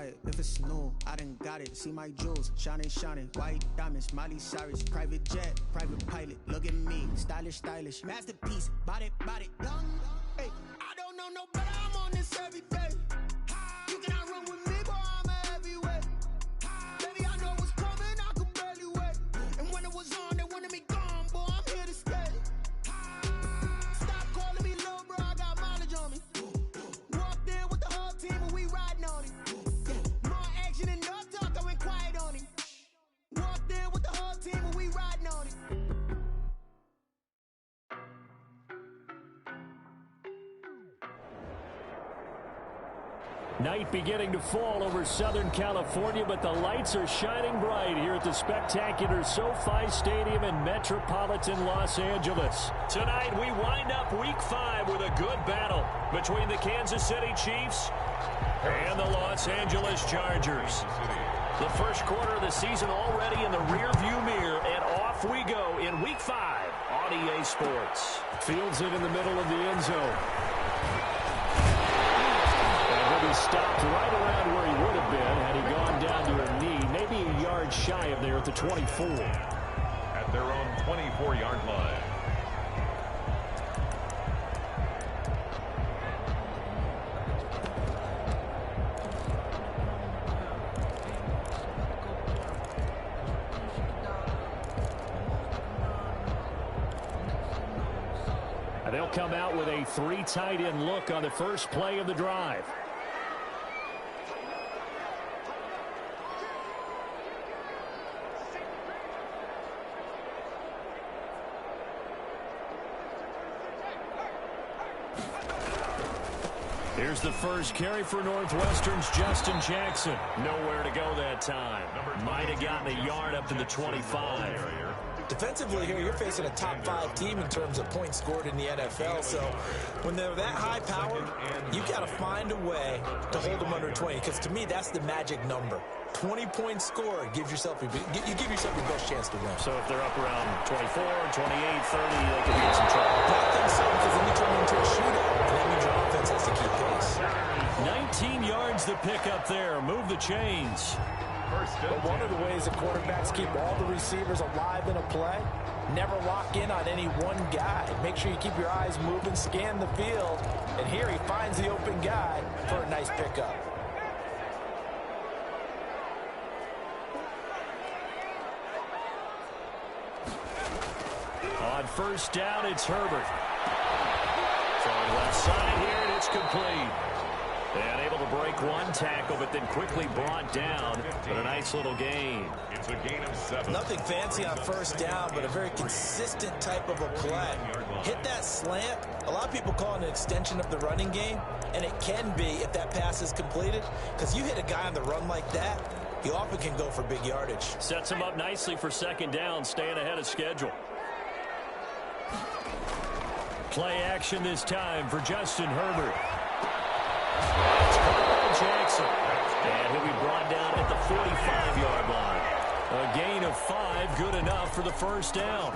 it if it's new. I done got it. See my jewels, shining, shining. White diamonds, Miley Cyrus. Private jet, private pilot. Look at me, stylish, stylish. Masterpiece, body, body. Young, hey. I don't know no better. I'm on this every day. You cannot run with me, boy. I'm a heavyweight. Baby, I know what's coming. I could barely wait. And when it was on, they wanted me gone, boy. I'm here to stay. Stop calling me little bro. I got mileage on me. Walked in with the whole team and we riding on it. More action and no talk. I went quiet on him. Walked in with the whole team and we riding on it. Night beginning to fall over Southern California, but the lights are shining bright here at the spectacular SoFi Stadium in metropolitan Los Angeles. Tonight, we wind up Week 5 with a good battle between the Kansas City Chiefs and the Los Angeles Chargers. The first quarter of the season already in the rearview mirror, and off we go in Week 5 on EA Sports. Fields it in the middle of the end zone. He stopped right around where he would have been had he gone down to a knee, maybe a yard shy of there at the 24. At their own 24-yard line. And they'll come out with a 3 tight end look on the first play of the drive. Here's the first carry for Northwestern's Justin Jackson. Nowhere to go that time. Might have gotten a yard up to the 25. Defensively here, you're facing a top 5 team in terms of points scored in the NFL. So when they're that high powered, you got to find a way to hold them under 20. Because to me, that's the magic number. 20 points scored gives yourself you give yourself your best chance to win. So if they're up around 24, 28, 30, they could be in some trouble. I think so, because then you turn into a shootout, and that means your offense has to keep pace. 19 yards the pick up there. Move the chains. But one of the ways that quarterbacks keep all the receivers alive in a play, never lock in on any one guy. Make sure you keep your eyes moving, scan the field, and here he finds the open guy for a nice pickup. On first down, it's Herbert. Throwing left side here, and it's complete. And able to break one tackle, but then quickly brought down. But a nice little gain. It's a gain of 7. Nothing fancy on first down, but a very consistent type of a play. Hit that slant. A lot of people call it an extension of the running game, and it can be if that pass is completed. Because you hit a guy on the run like that, he often can go for big yardage. Sets him up nicely for second down, staying ahead of schedule. Play action this time for Justin Herbert. It's caught by Jackson. And he'll be brought down at the 45-yard line. A gain of 5, good enough for the first down.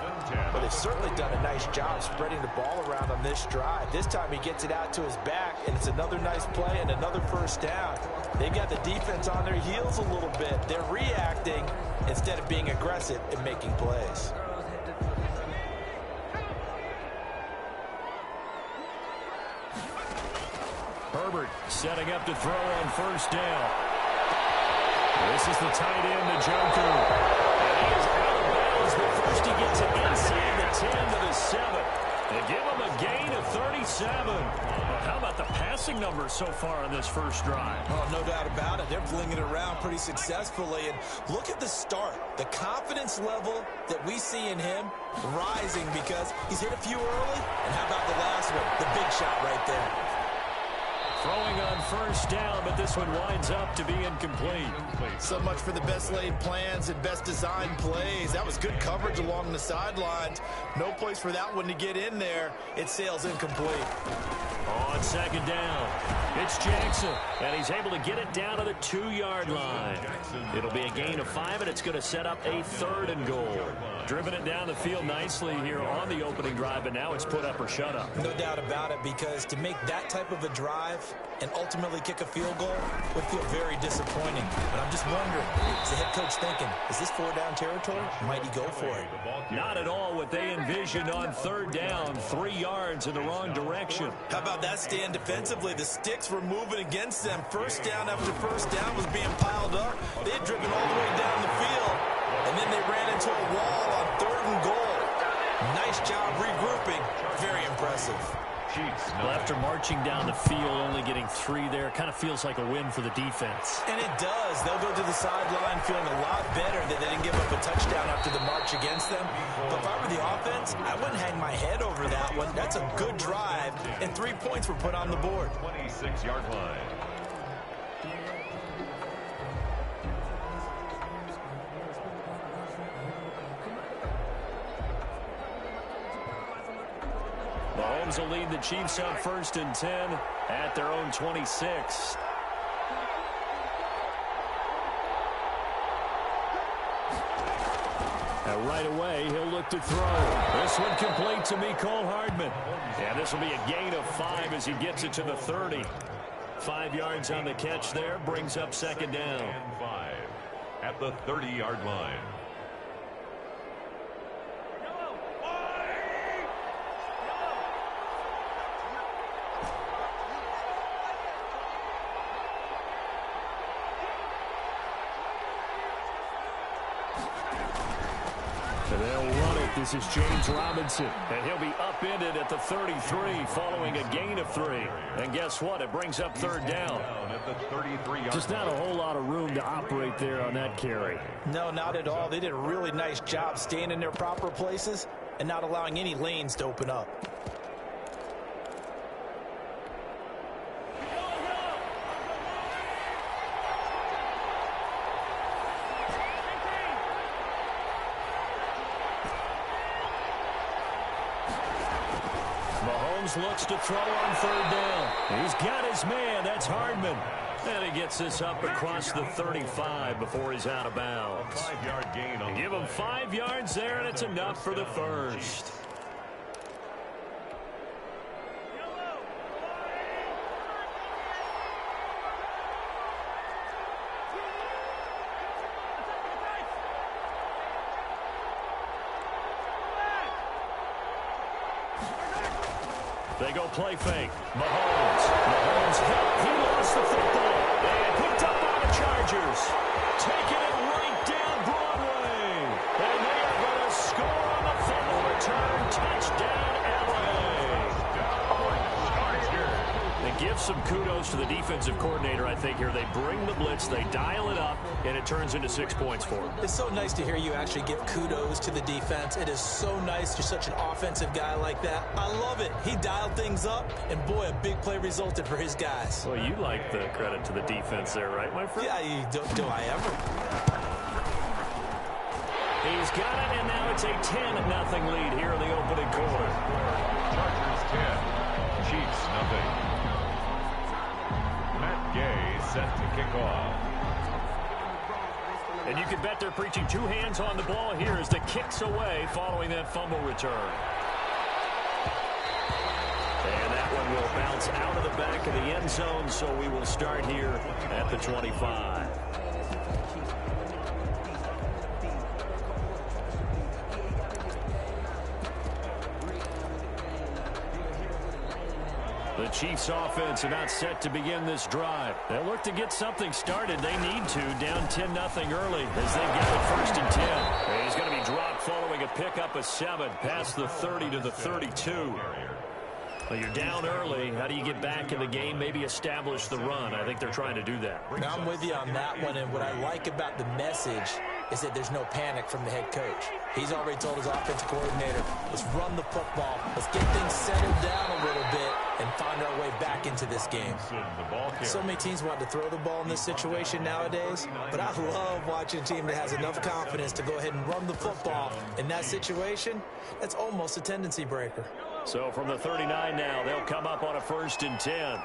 But they've certainly done a nice job spreading the ball around on this drive. This time he gets it out to his back, and it's another nice play and another first down. They've got the defense on their heels a little bit. They're reacting instead of being aggressive and making plays. Herbert setting up to throw on first down. This is the tight end, Njoku. And he is out of bounds, but first he gets it inside the 10 to the 7. They give him a gain of 37. Well, how about the passing numbers so far on this first drive? Oh, no doubt about it. They're flinging it around pretty successfully. And look at the start. The confidence level that we see in him rising because he's hit a few early. And how about the last one? The big shot right there. Throwing on first down, but this one winds up to be incomplete. So much for the best laid plans and best designed plays. That was good coverage along the sidelines. No place for that one to get in there. It sails incomplete. On second down, it's Jackson, and he's able to get it down to the 2-yard line. It'll be a gain of 5, and it's going to set up a 3rd and goal. Driven it down the field nicely here on the opening drive, but now it's put up or shut up. No doubt about it, because to make that type of a drive and ultimately kick a field goal would feel very disappointing. But I'm just wondering, is the head coach thinking, is this 4-down territory? Might he go for it? Not at all what they envisioned on 3rd down, 3 yards in the wrong direction. How about that stand defensively? The sticks were moving against them. First down after first down was being piled up. They had driven all the way down the field, and then they ran into a wall on 3rd and goal. Nice job regrouping. Very impressive. Well, after marching down the field, only getting 3 there, kind of feels like a win for the defense. And it does. They'll go to the sideline feeling a lot better that they didn't give up a touchdown after the march against them. But if I were the offense, I wouldn't hang my head over that one. That's a good drive, and 3 points were put on the board. 26-yard line. Mahomes will lead the Chiefs on 1st and 10 at their own 26. And right away, he'll look to throw. This one complete to Mecole Hardman. And this will be a gain of 5 as he gets it to the 30. 5 yards on the catch there, brings up 2nd down. And 5 at the 30-yard line. And they'll run it. This is James Robinson. And he'll be upended at the 33 following a gain of 3. And guess what? It brings up 3rd down. At the 33-yard Just not a whole lot of room to operate there on that carry. No, not at all. They did a really nice job staying in their proper places and not allowing any lanes to open up. Looks to throw on 3rd down. He's got his man. That's Hardman. And he gets this up across the 35 before he's out of bounds. 5-yard gain on Give him 5 yards there, and it's enough for the first. They go play fake. Mahomes hit. He lost the football. And picked up by the Chargers. Taking it right down Broadway. And they are going to score on the fumble return. Touchdown, LA. And give some kudos to the defensive coordinator, I think, here. They bring the blitz, they dial it up, and it turns into 6 points for them. It's so nice to hear you actually give kudos to the defense. It is so nice. You're such an offensive guy like that. I love it. He dialed things up, and boy, a big play resulted for his guys. Well, you like the credit to the defense there, right, my friend? Yeah, do I ever? He's got it, and now it's a 10-0 lead here in the opening quarter. Chargers 10, Chiefs nothing. Matt Gay set to kick off. And you can bet they're preaching 2 hands on the ball here as the kick's away following that fumble return. And that one will bounce out of the back of the end zone, so we will start here at the 25. The Chiefs offense about set to begin this drive. They'll look to get something started. They need to, down 10-0 early as they get it 1st and 10. And he's going to be dropped following a pickup of 7 past the 30 to the 32. Well, you're down early. How do you get back in the game? Maybe establish the run. I think they're trying to do that. Now, I'm with you on that one, and what I like about the message is that there's no panic from the head coach. He's already told his offensive coordinator, let's run the football, let's get things settled down a little bit and find our way back into this game. So many teams want to throw the ball in this situation nowadays, but I love watching a team that has enough confidence to go ahead and run the football. In that situation, that's almost a tendency breaker. So from the 39 now, they'll come up on a 1st and 10.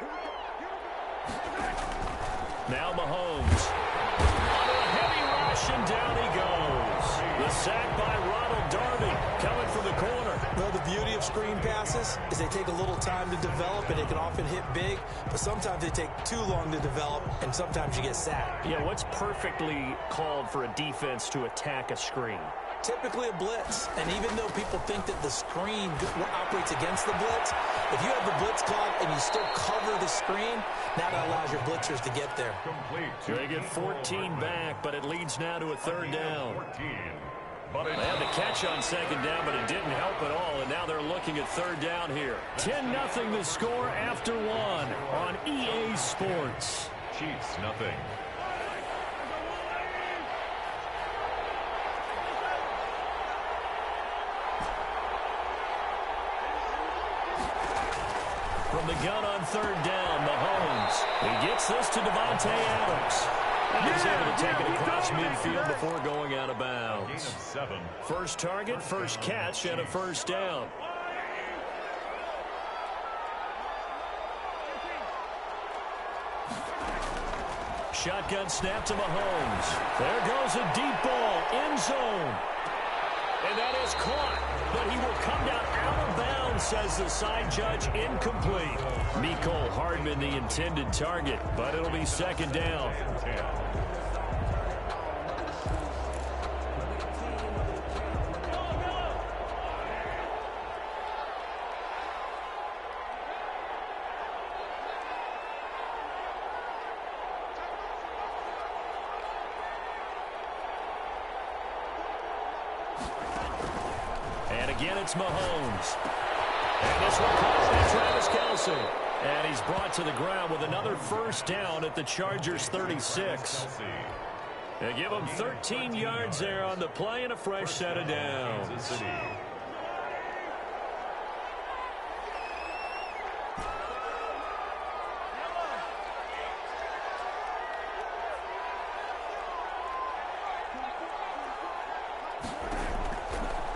Now Mahomes. On a heavy rush, and down he goes. The The sack by Ronald Darby coming from the corner. Well, the beauty of screen passes is they take a little time to develop, and they can often hit big, but sometimes they take too long to develop, and sometimes you get sacked. Yeah, what's perfectly called for a defense to attack a screen? Typically a blitz, and even though people think that the screen operates against the blitz, if you have the blitz called and you still cover the screen, now that allows your blitzers to get there. They get 14 back, but it leads now to a third down. They had the catch on second down, but it didn't help at all, and now they're looking at third down here. 10-0 the score after one on EA Sports. Chiefs, nothing. From the gun on third down, Mahomes. He gets this to Devontae Adams. And he's able to take it across midfield before going out of bounds. First target, first catch, and a first down. Shotgun snap to Mahomes. There goes a deep ball, end zone. And that is caught, but he will come down out of bounds, says the side judge, incomplete. Mecole Hardman, the intended target, but it'll be second down. And again, it's Mahomes. And this one caught by Travis Kelce. And he's brought to the ground with another first down at the Chargers' 36. They give him 13 yards there on the play and a fresh set of downs.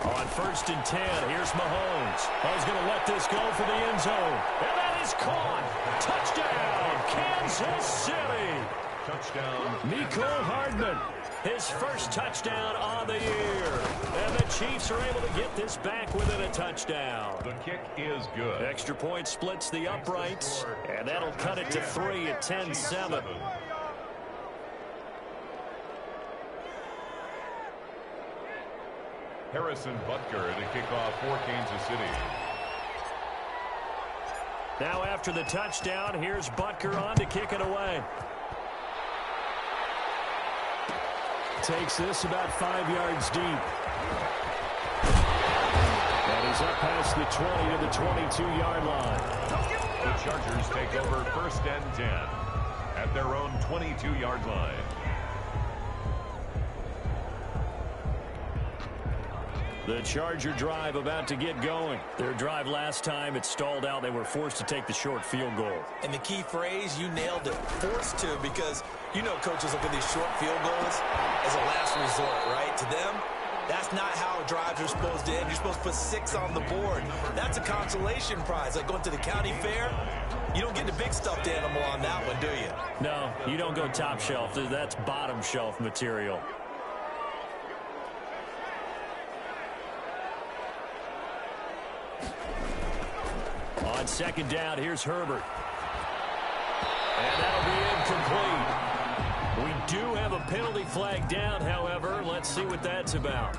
On first and 10, here's Mahomes. He's going to let this go for the end zone. And that is caught. Touchdown, Kansas City. Touchdown. Mecole Hardman, his first touchdown on the year. And the Chiefs are able to get this back within a touchdown. The kick is good. Extra point splits the uprights, and that'll cut it to 3 at 10-7. Harrison Butker to kick off for Kansas City. Now after the touchdown, here's Butker on to kick it away. Takes this about 5 yards deep. And he's up past the 20 to the 22-yard line. The Chargers take over first and 10 at their own 22-yard line. The Charger drive about to get going. Their drive last time, it stalled out. They were forced to take the short field goal. And the key phrase, you nailed it, forced to, because you know coaches look at these short field goals as a last resort, right? To them, that's not how drives are supposed to end. You're supposed to put 6 on the board. That's a consolation prize, like going to the county fair. You don't get the big stuffed animal on that one, do you? No, you don't go top shelf. That's bottom shelf material. On second down, here's Herbert. And that'll be incomplete. We do have a penalty flag down, however. Let's see what that's about.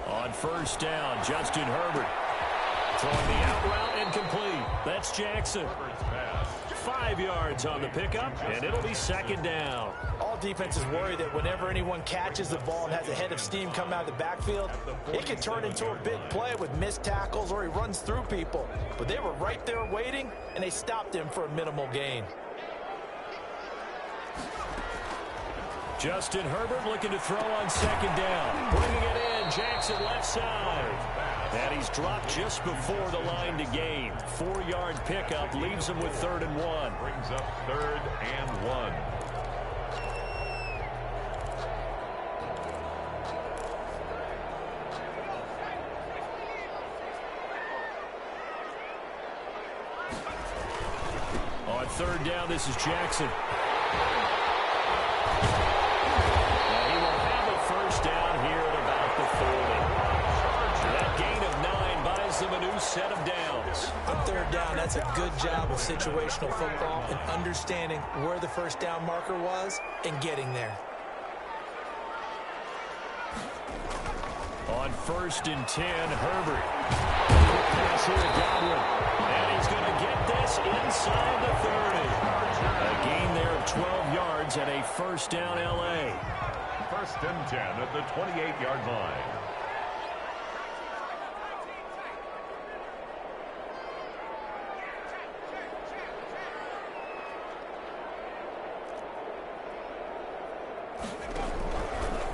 On first down, Justin Herbert. Throwing the out route incomplete. That's Jackson. 5 yards on the pickup, and it'll be second down. All defenses worry that whenever anyone catches the ball and has a head of steam come out of the backfield, it can turn into a big play with missed tackles or he runs through people. But they were right there waiting, and they stopped him for a minimal gain. Justin Herbert looking to throw on second down. Bringing it in, Jackson left side. And he's dropped just before the line to gain. 4-yard pickup leaves him with 3rd and 1. Brings up 3rd and 1. third down, this is Jackson. He will have a first down here at about the 40. That gain of 9 buys them a new set of downs. On third down, that's a good job of situational football and understanding where the first down marker was and getting there. On 1st and 10, Herbert. Pass here to Godwin. And he's going to get this inside the 30. A gain there of 12 yards and a first down L.A. 1st and 10 at the 28-yard line.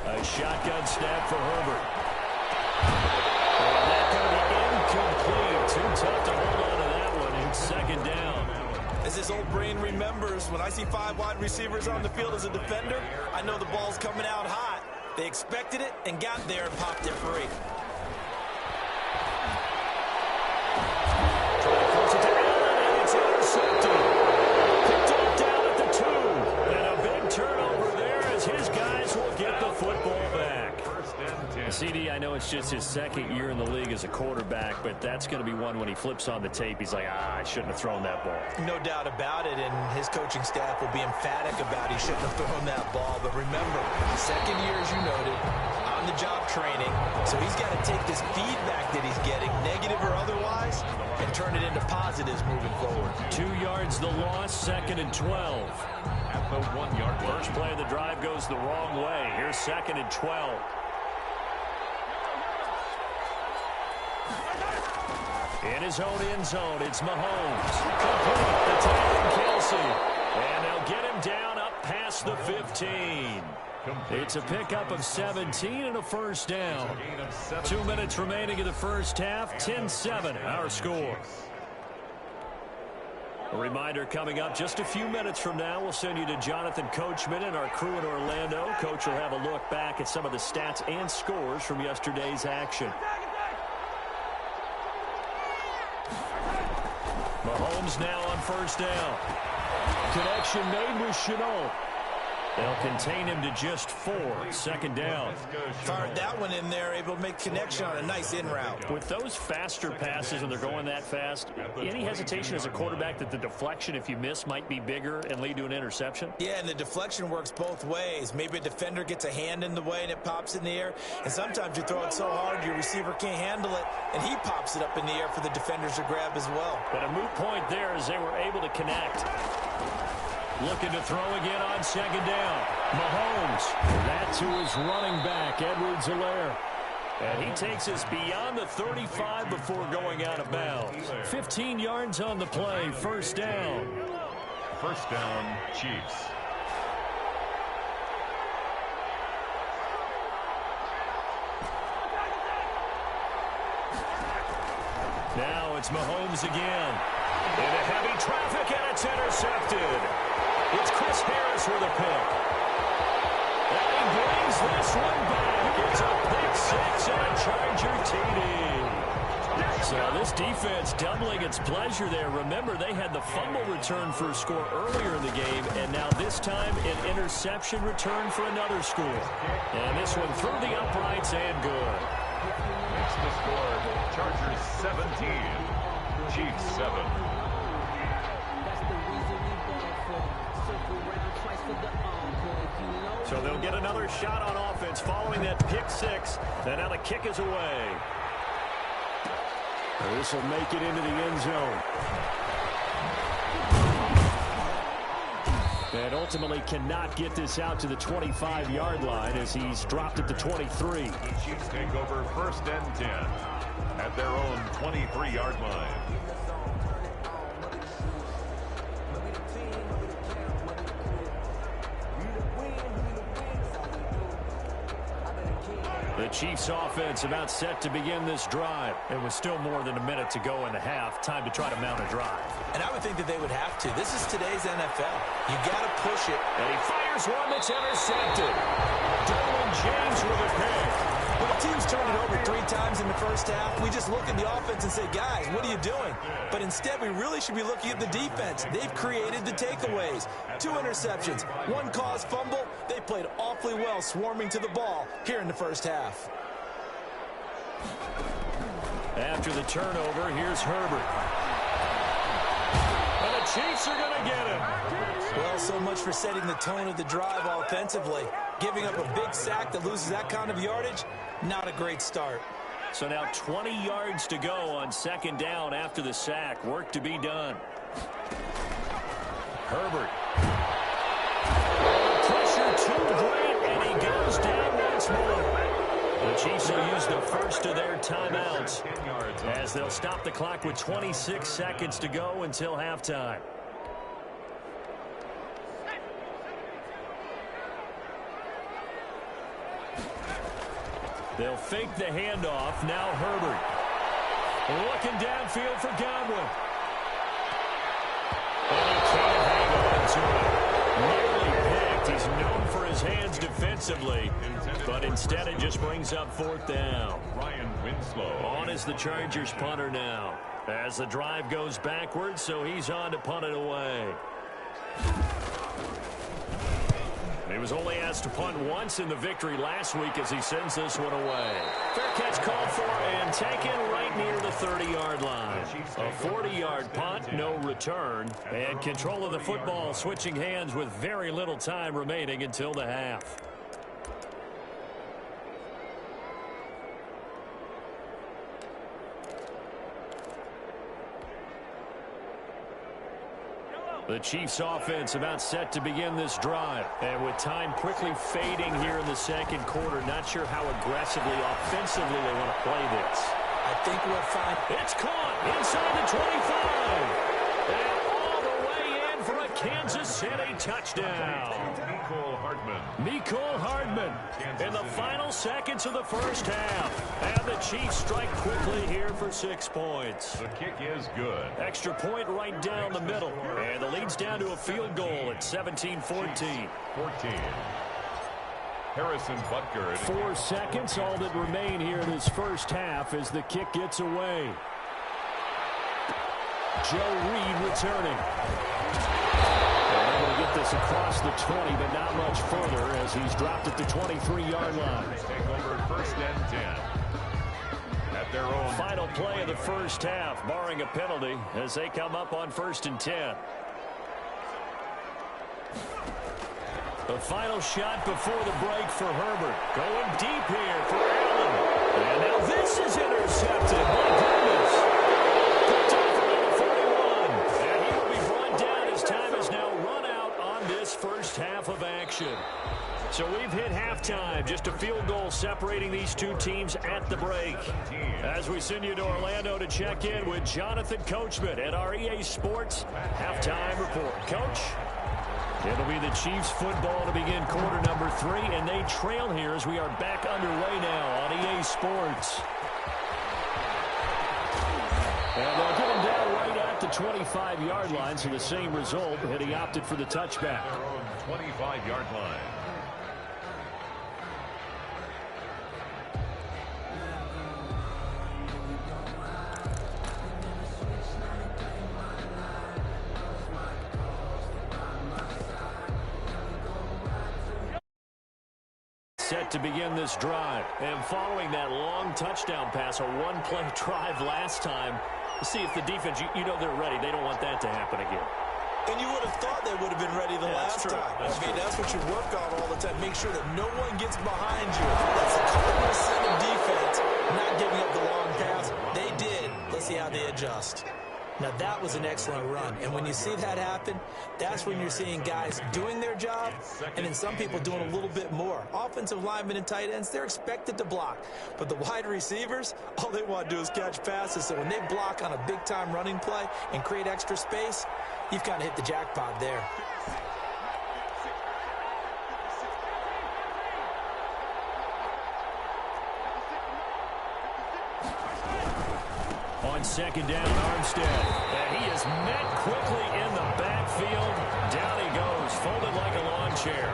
A shotgun snap for Herbert. And that's going to be incomplete. Too tough to hold on to that one. It's 2nd down. As his old brain remembers, when I see 5 wide receivers on the field as a defender, I know the ball's coming out hot. They expected it and got there and popped it free. Trying to force it to Allen, and it's intercepted. Picked off down at the 2. And a big turnover there as his guys will get the football back. CD, I know it's just his 2nd year in the league as a quarterback, but that's going to be one when he flips on the tape, he's like, I shouldn't have thrown that ball. No doubt about it, and his coaching staff will be emphatic about he shouldn't have thrown that ball. But remember, 2nd year, as you noted, on-the-job training, so he's got to take this feedback that he's getting, negative or otherwise, and turn it into positives moving forward. 2 yards the loss, 2nd and 12. At the 1-yard line. First play of the drive goes the wrong way. Here's 2nd and 12. In his own end zone, it's Mahomes. Complete the tight end, Kelsey. And they'll get him down up past the 15. It's a pickup of 17 and a first down. 2 minutes remaining in the first half. 10-7, our score. A reminder coming up just a few minutes from now, we'll send you to Jonathan Coachman and our crew in Orlando. Coach will have a look back at some of the stats and scores from yesterday's action. Mahomes now on first down. Connection made with Shenault. They'll contain him to just 4. 2nd down. Fired that one in there, able to make connection on a nice in route. With those faster passes and they're going that fast, any hesitation as a quarterback that the deflection, if you miss, might be bigger and lead to an interception? Yeah, and the deflection works both ways. Maybe a defender gets a hand in the way and it pops in the air. And sometimes you throw it so hard your receiver can't handle it, and he pops it up in the air for the defenders to grab as well. But a moot point there as they were able to connect. Looking to throw again on 2nd down. Mahomes. That to his running back, Edwards-Helaire. And he takes us beyond the 35 before going out of bounds. 15 yards on the play. First down. First down, Chiefs. Now it's Mahomes again. Into heavy traffic, and it's intercepted. It's Chris Harris with a pick. And he brings this one back. It's a pick 6 and a Charger TD. So this defense doubling its pleasure there. Remember, they had the fumble return for a score earlier in the game, and now this time an interception return for another score. And this one through the uprights and good. Makes the score Chargers 17, Chiefs 7. So they'll get another shot on offense following that pick 6. And now the kick is away. This will make it into the end zone. And ultimately cannot get this out to the 25-yard line as he's dropped at the 23. The Chiefs take over 1st and 10 at their own 23-yard line. The Chiefs offense about set to begin this drive. And with still more than a minute to go in the half, time to try to mount a drive. And I would think that they would have to. This is today's NFL. You got to push it. And he fires one that's intercepted. Derwin James with a pick. When a team's turned it over 3 times in in the first half, we just look at the offense and say, guys, what are you doing? But instead, we really should be looking at the defense. They've created the takeaways. 2 interceptions, 1 caused fumble. They played awfully well swarming to the ball here in the first half. After the turnover, here's Herbert. And the Chiefs are going to get him. Well, so much for setting the tone of the drive offensively. Giving up a big sack that loses that kind of yardage, not a great start. So now 20 yards to go on second down after the sack. Work to be done. Herbert. Pressure too great, and he goes down once more. The Chiefs will use the first of their timeouts as they'll stop the clock with 26 seconds to go until halftime. They'll fake the handoff. Now Herbert. Looking downfield for Godwin. And he can't hang on to it. Nearly picked. He's known for his hands defensively, but instead it just brings up 4th down. Ryan Winslow. On is the Chargers punter now. As the drive goes backwards, so he's on to punt it away. He was only asked to punt once in the victory last week as he sends this one away. Fair catch called for and taken right near the 30-yard line. A 40-yard punt, no return. And control of the football switching hands with very little time remaining until the half. The Chiefs offense about set to begin this drive. And with time quickly fading here in the second quarter, not sure how aggressively, offensively they want to play this. I think we'll find... It's caught inside the 25. And all the way in for a Kansas City touchdown. Mecole Hardman. Mecole Hardman in the final seconds of the first half. And the Chiefs strike quickly here for 6 points. The kick is good. Extra point right down the middle. And the lead's down to a field goal at 17-14. 14. Harrison Butker. 4 seconds, all that remain here in this first half as the kick gets away. Joe Reed returning. They're able to get this across the 20, but not much further as he's dropped at the 23-yard line. Take over 1st and 10. At their own. Final play of the first half, barring a penalty, as they come up on 1st and 10. The final shot before the break for Herbert. Going deep here for Allen. And now this is intercepted. My goodness. Picked up for number 41. And he will be brought down as time is now run out on this first half of action. So we've hit halftime. Just a field goal separating these two teams at the break. As we send you to Orlando to check in with Jonathan Coachman at our EA Sports Halftime Report. Coach? It'll be the Chiefs football to begin quarter number 3, and they trail here as we are back underway now on EA Sports. And they'll get him down right at the 25-yard line, so the same result, and he opted for the touchback. 25-yard line. Set to begin this drive. And following that long touchdown pass, a one-play drive last time, see if the defense, you know they're ready. They don't want that to happen again. And you would have thought they would have been ready the last time. That's what you work on all the time. Make sure that no one gets behind you. That's the cardinal sin of defense, not giving up the long pass. They did. Let's see how they adjust. Now, that was an excellent run. And when you see that happen, that's when you're seeing guys doing their job and then some people doing a little bit more. Offensive linemen and tight ends, they're expected to block. But the wide receivers, all they want to do is catch passes. So when they block on a big-time running play and create extra space, you've kind of hit the jackpot there. On second down, Armstead. And he is met quickly in the backfield. Down he goes, folded like a lawn chair.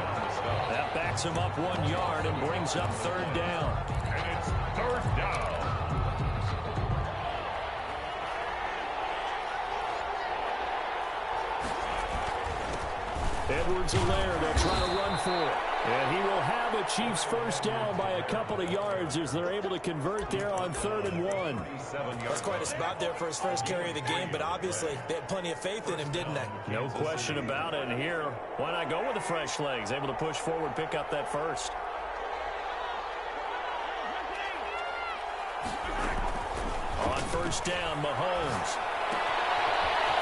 That backs him up 1 yard and brings up third down. And it's 3rd down. Edwards-Helaire, they'll try to run for it. And he will have a Chiefs first down by a couple of yards as they're able to convert there on 3rd and 1. That's quite a spot there for his first carry of the game, but obviously they had plenty of faith in him, didn't they? No question about it. And here, why not go with the fresh legs? Able to push forward, pick up that first. On first down, Mahomes.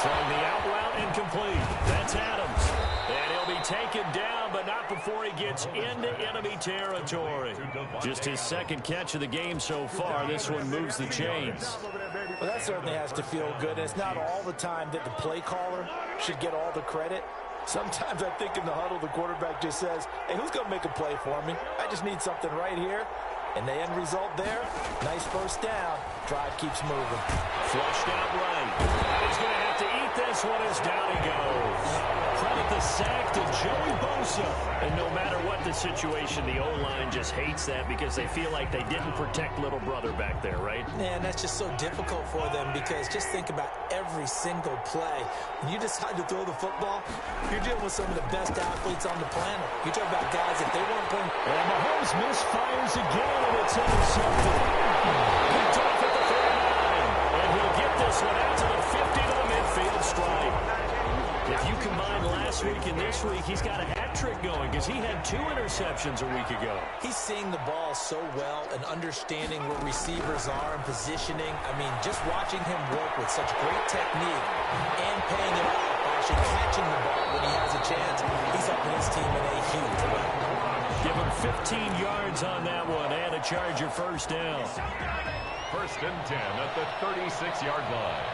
Throwing the out route incomplete. That's Adams. And he'll be taken down, but not before he gets into enemy territory. Just his second catch of the game so far. This one moves the chains. Well, that certainly has to feel good. It's not all the time that the play caller should get all the credit. Sometimes I think in the huddle, the quarterback just says, hey, who's going to make a play for me? I just need something right here. And the end result there, nice first down. Drive keeps moving. Flushed out right. And he's going to have to eat this one as down he goes. Credit the sack to Joey Bosa. And no matter what the situation, the O-line just hates that because they feel like they didn't protect little brother back there, right? Man, that's just so difficult for them because just think about every single play. When you decide to throw the football, you're dealing with some of the best athletes on the planet. You talk about guys, if they weren't playing. And Mahomes misfires again, and it's intercepted. Picked off at the 39. And he'll get this one out to the 50 to the midfield stripe. If you combine last week and this week, he's got a hat trick going because he had 2 interceptions a week ago. He's seeing the ball so well and understanding where receivers are and positioning. I mean, just watching him work with such great technique and paying it off by actually catching the ball when he has a chance, he's helping his team in a huge way. Give him 15 yards on that one and a Charger first down. 1st and 10 at the 36-yard line.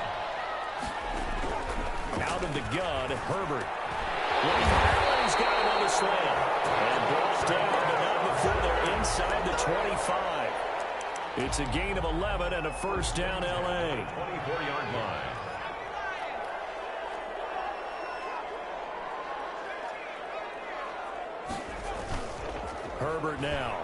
Out of the gun, Herbert. William Allen's got him on the slant. And brought down, but not before they're inside the 25. It's a gain of 11 and a first down, L.A. 24-yard line. Herbert now.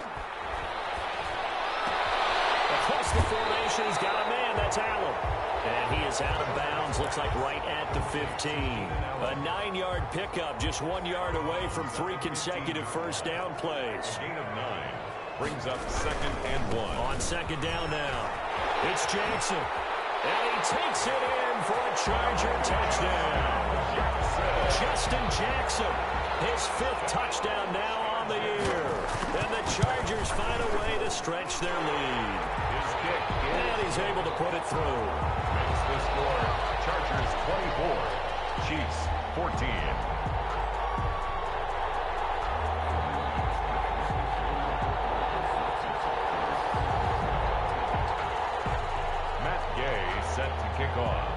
Across the formation, he's got a man. That's Allen. And he is out of bounds, looks like right at the 15. A 9-yard pickup, just 1 yard away from 3 consecutive first down plays. Gain of 9 brings up 2nd and 1. On 2nd down now, it's Jackson. And he takes it in for a Charger touchdown. Justin Jackson, his 5th touchdown now on the year. And the Chargers find a way to stretch their lead. His kick And he's able to put it through. makes the score Chargers 24, Chiefs 14. Matt Gay set to kick off.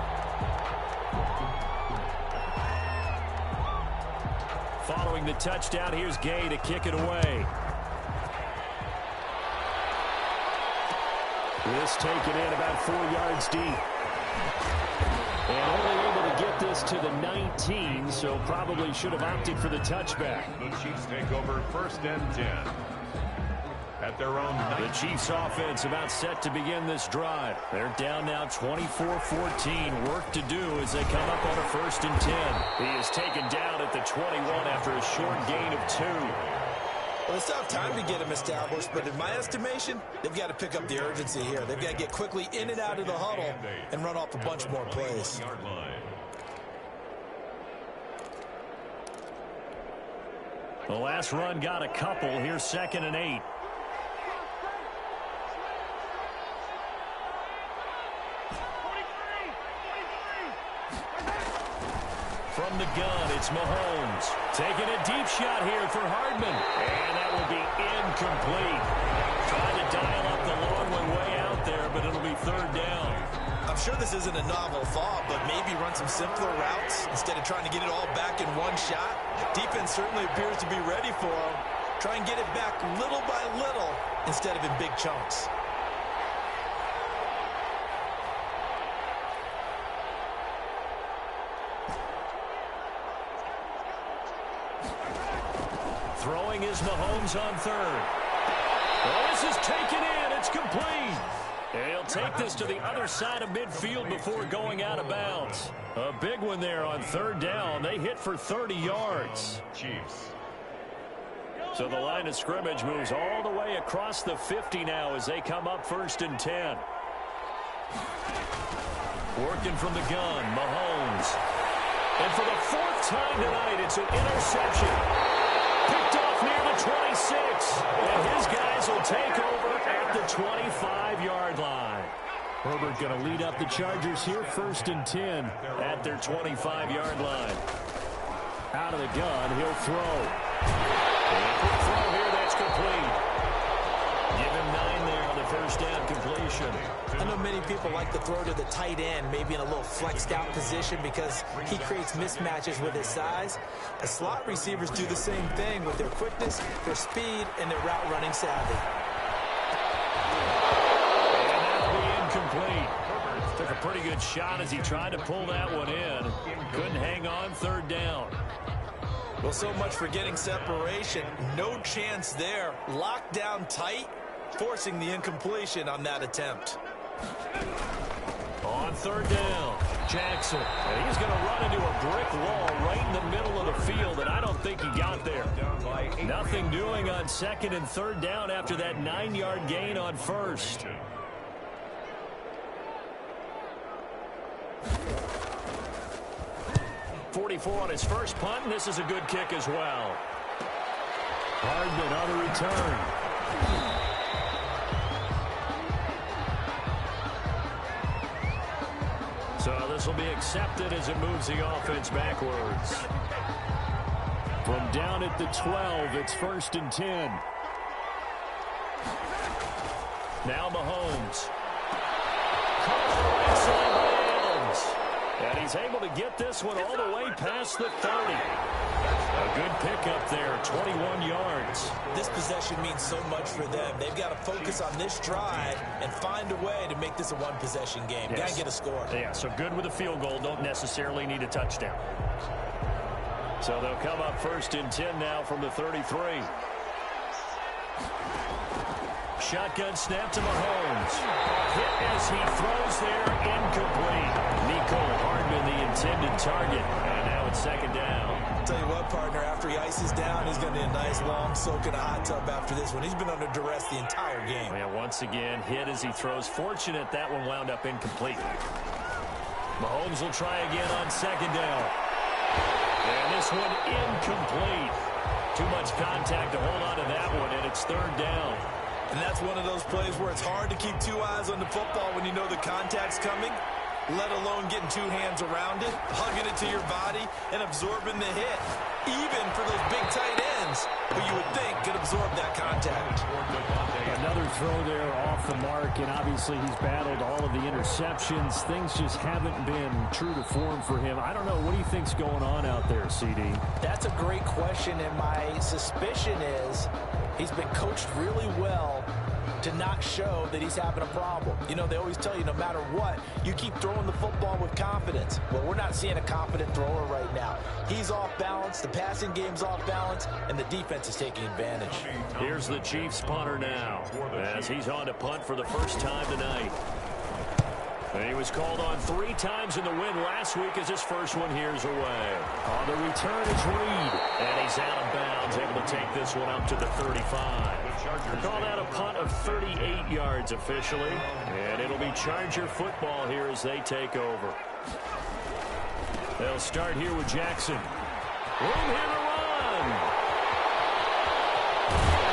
Following the touchdown, here's Gay to kick it away. This taken in about 4 yards deep. And only able to get this to the 19, so probably should have opted for the touchback. The Chiefs take over 1st and 10. At their own 9. The Chiefs offense about set to begin this drive. They're down now 24-14. Work to do as they come up on a 1st and 10. He is taken down at the 21 after a short gain of 2. Well, it's not time to get him established, but in my estimation, they've got to pick up the urgency here. They've got to get quickly in and out of the huddle and run off a bunch more plays. Yard line. The last run got a couple. Here's 2nd and 8. From the gun, it's Mahomes. Taking a deep shot here for Hardman. And that will be incomplete. Trying to dial up the long one way out there, but it'll be 3rd down. I'm sure this isn't a novel thought, but maybe run some simpler routes instead of trying to get it all back in one shot. Defense certainly appears to be ready for him. Try and get it back little by little instead of in big chunks. Throwing is Mahomes on 3rd. Well, this is taken in. It's complete. And he'll take this to the other side of midfield before going out of bounds. A big one there on third down. They hit for 30 yards. Chiefs. So the line of scrimmage moves all the way across the 50 now as they come up 1st and 10. Working from the gun, Mahomes. And for the 4th time tonight, it's an interception. Picked off near the 26. And his guys will take over at the 25-yard line. Herbert going to lead up the Chargers here, 1st and 10 at their 25-yard line. Out of the gun, he'll throw. And quick throw here, that's complete. Give him 9 there on the first down completion. I know many people like to throw to the tight end, maybe in a little flexed out position because he creates mismatches with his size. The slot receivers do the same thing with their quickness, their speed, and their route running savvy. And that'll be incomplete. Took a pretty good shot as he tried to pull that one in. Couldn't hang on, 3rd down. Well, so much for getting separation. No chance there. Locked down tight, forcing the incompletion on that attempt. On 3rd down, Jackson. And he's going to run into a brick wall right in the middle of the field, and I don't think he got there. Nothing doing on 2nd and 3rd down after that 9-yard gain on 1st. .44 on his first punt, and this is a good kick as well. Hardman on the return. So this will be accepted as it moves the offense backwards. From down at the 12, it's 1st and 10. Now Mahomes. And he's able to get this one all the way past the 30. A good pickup there, 21 yards. This possession means so much for them. They've got to focus on this drive and find a way to make this a one-possession game. Yes. Got to get a score. Yeah, so good with a field goal. Don't necessarily need a touchdown. So they'll come up 1st and 10 now from the 33. Shotgun snap to Mahomes. Hit as he throws there, incomplete. Mecole Hardman, the intended target. And now it's 2nd down. I'll tell you what, partner, after he ices down, he's going to need a nice long soak in a hot tub after this one. He's been under duress the entire game. Yeah, once again, hit as he throws. Fortunate that one wound up incomplete. Mahomes will try again on 2nd down. And this one incomplete. Too much contact to hold on to that one, and it's 3rd down. And that's one of those plays where it's hard to keep 2 eyes on the football when you know the contact's coming, let alone getting 2 hands around it, hugging it to your body, and absorbing the hit, even for those big tight ends who you would think could absorb that contact. Another throw there off the mark, and obviously he's battled all of the interceptions. Things just haven't been true to form for him. I don't know. What do you think's going on out there, CD? That's a great question, and my suspicion is he's been coached really well to not show that he's having a problem. You know, they always tell you no matter what, you keep throwing the football with confidence. Well, we're not seeing a confident thrower right now. He's off balance, the passing game's off balance, and the defense is taking advantage. Here's the Chiefs punter now as he's on to punt for the first time tonight. And he was called on 3 times in the win last week as his first one here's away. On the return is Reed. And he's out of bounds, able to take this one up to the 35. They call that a punt of 38 yards officially. And it'll be Charger football here as they take over. They'll start here with Jackson. Room here to run.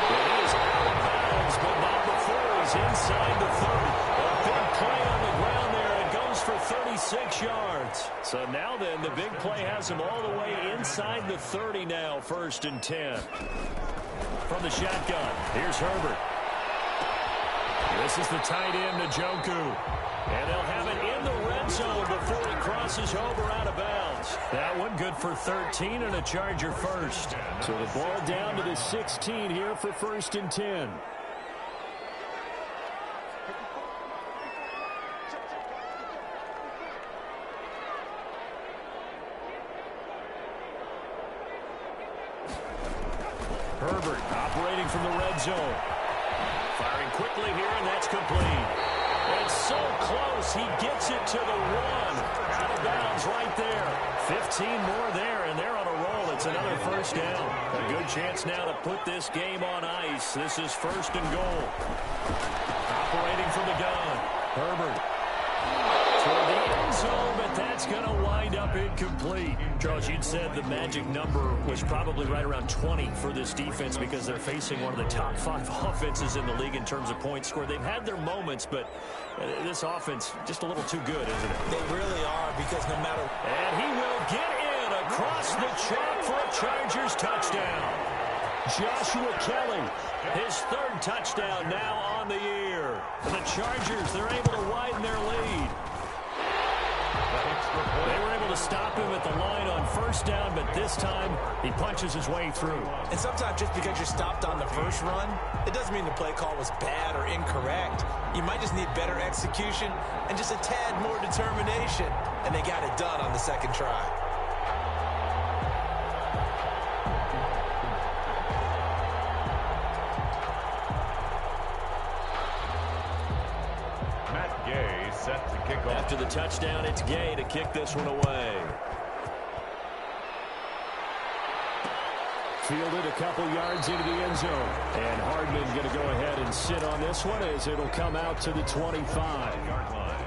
And he is out of bounds, but not before he's inside the 30. A big play on the ground. For 36 yards. So now then, the big play has him all the way inside the 30 now, 1st and 10. From the shotgun, here's Herbert. This is the tight end, Njoku. And they'll have it in the red zone before he crosses over out of bounds. That one good for 13 and a Charger first. So the ball down to the 16 here for 1st and 10. Herbert operating from the red zone. Firing quickly here, and that's complete. And He gets it to the 1. Out of bounds right there. 15 more there, and they're on a roll. It's another first down. A good chance now to put this game on ice. This is first and goal. Operating from the gun. Herbert. Toward the end zone, but that's going to wind up incomplete. Charles, you'd said the magic number was probably right around 20 for this defense because they're facing one of the top 5 offenses in the league in terms of points scored. They've had their moments, but this offense just a little too good, isn't it? They really are, because no matter... And he will get in across the chalk for a Chargers touchdown. Joshua Kelly, his 3rd touchdown now on the year. The Chargers, they're able to widen their lead. They were able to stop him at the line on first down, but this time he punches his way through. And sometimes just because you're stopped on the first run, it doesn't mean the play call was bad or incorrect. You might just need better execution and just a tad more determination. And they got it done on the second try. Set to kick off. After the touchdown, it's Gay to kick this one away. Fielded a couple yards into the end zone. And Hardman going to go ahead and sit on this one as it'll come out to the 25-yard line.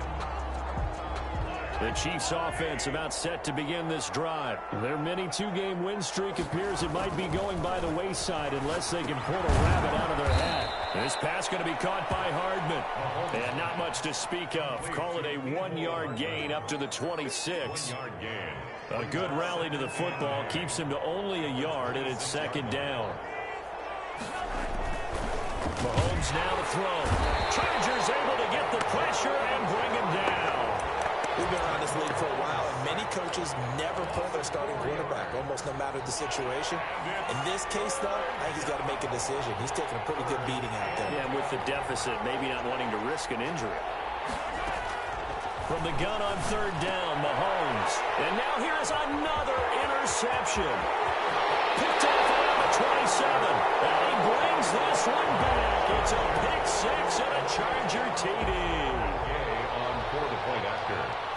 The Chiefs offense about set to begin this drive. Their mini 2-game win streak appears it might be going by the wayside unless they can pull a rabbit out of their hat. This pass going to be caught by Hardman. And not much to speak of. Call it a 1-yard gain up to the 26. A good rally to the football keeps him to only a yard, and it's second down. Mahomes now to throw. Chargers able to get the pressure and bring him down. We've been around this league for a while, and many coaches never pull their starting quarterback, almost no matter the situation. In this case, though, I think he's got to make a decision. He's taking a pretty good beating out there. Yeah, with the deficit, maybe not wanting to risk an injury. From the gun on third down, Mahomes. And now here is another interception. Picked off around the 27. And he brings this one back. It's a pick 6 and a Charger TD.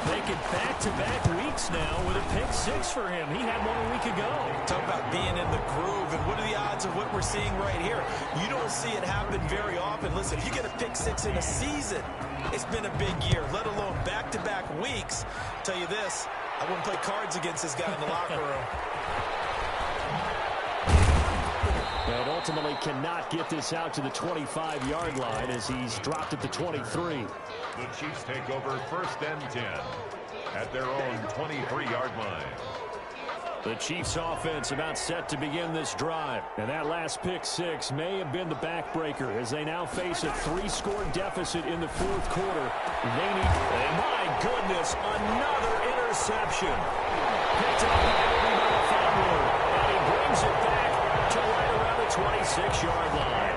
Making back-to-back weeks now with a pick 6 for him. He had one a week ago. Talk about being in the groove, and what are the odds of what we're seeing right here? You don't see it happen very often. Listen, if you get a pick 6 in a season, it's been a big year, let alone back-to-back weeks. I'll tell you this, I wouldn't play cards against this guy in the locker room. And ultimately cannot get this out to the 25-yard line as he's dropped at the 23. The Chiefs take over first and 10 at their own 23-yard line. The Chiefs offense about set to begin this drive. And that last pick 6 may have been the backbreaker as they now face a 3-score deficit in the fourth quarter. They need, and my goodness, another interception. Picked up by Obi Melifonwu, and he brings it back to right around the 26-yard line.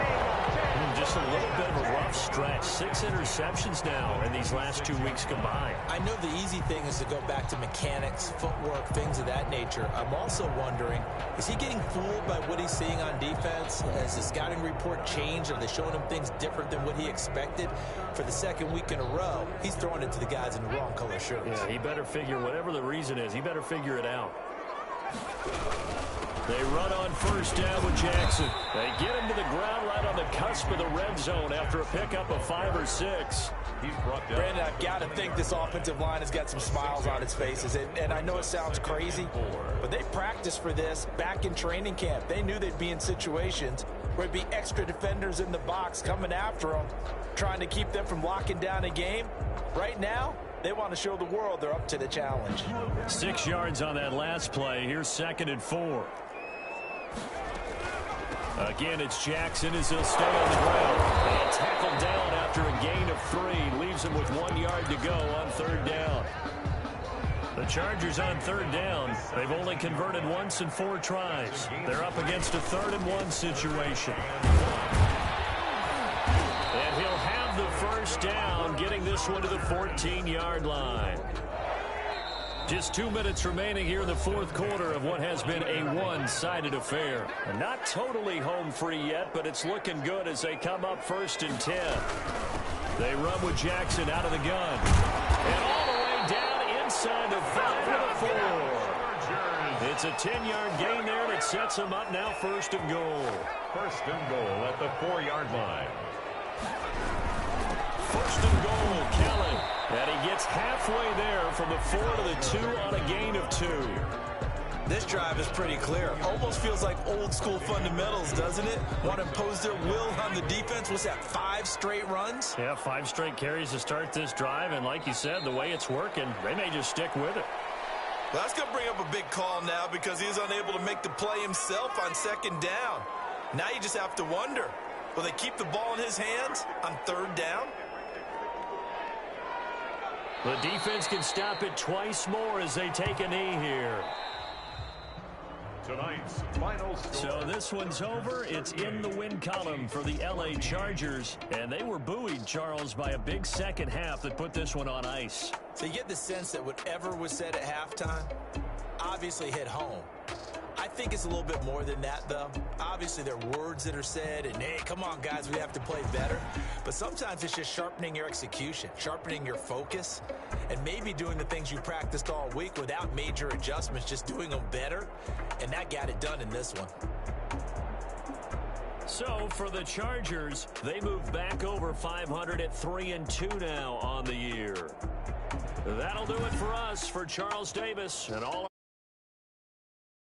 Just a little bit of a rough stretch. 6 interceptions now in these last 2 weeks combined. I know the easy thing is to go back to mechanics, footwork, things of that nature. I'm also wondering, is he getting fooled by what he's seeing on defense? Has the scouting report changed? Are they showing him things different than what he expected? For the second week in a row, he's throwing it to the guys in the wrong color shirts. Yeah, he better figure, whatever the reason is, he better figure it out. They run on first down with Jackson. They get him to the ground right on the cusp of the red zone after a pickup of 5 or 6. He's brought down. Brandon, I've got to think this offensive line has got some smiles on its faces. And I know it sounds crazy, but they practiced for this back in training camp. They knew they'd be in situations where there'd be extra defenders in the box coming after them, trying to keep them from locking down a game. Right now, they want to show the world they're up to the challenge. 6 yards on that last play. Here's 2nd and 4. Again, it's Jackson as he'll stay on the ground. And tackled down after a gain of 3. Leaves him with 1 yard to go on third down. The Chargers on third down. They've only converted once in 4 tries. They're up against a 3rd and 1 situation. And he'll have the first down, getting this one to the 14-yard line. Just 2 minutes remaining here in the fourth quarter of what has been a one-sided affair. And not totally home free yet, but it's looking good as they come up 1st and 10. They run with Jackson out of the gun. And all the way down inside the 5 with a 4. It's a 10-yard gain there that sets them up now 1st and goal. 1st and goal at the 4-yard line. 1st and goal, Kellen. And he gets halfway there from the 4 to the 2 on a gain of 2. This drive is pretty clear. Almost feels like old school fundamentals, doesn't it? Want to impose their will on the defense. What's that, 5 straight runs? Yeah, 5 straight carries to start this drive. And like you said, the way it's working, they may just stick with it. Well, that's going to bring up a big call now because he's unable to make the play himself on 2nd down. Now you just have to wonder, will they keep the ball in his hands on 3rd down? The defense can stop it twice more as they take a knee here. Tonight's final score. So this one's over. It's in the win column for the L.A. Chargers. And they were buoyed, Charles, by a big second half that put this one on ice. So you get the sense that whatever was said at halftime obviously hit home. I think it's a little bit more than that, though. Obviously, there are words that are said, and, hey, come on, guys, we have to play better. But sometimes it's just sharpening your execution, sharpening your focus, and maybe doing the things you practiced all week without major adjustments, just doing them better, and that got it done in this one. So for the Chargers, they move back over 500 at 3-2 now on the year. That'll do it for us. For Charles Davis and all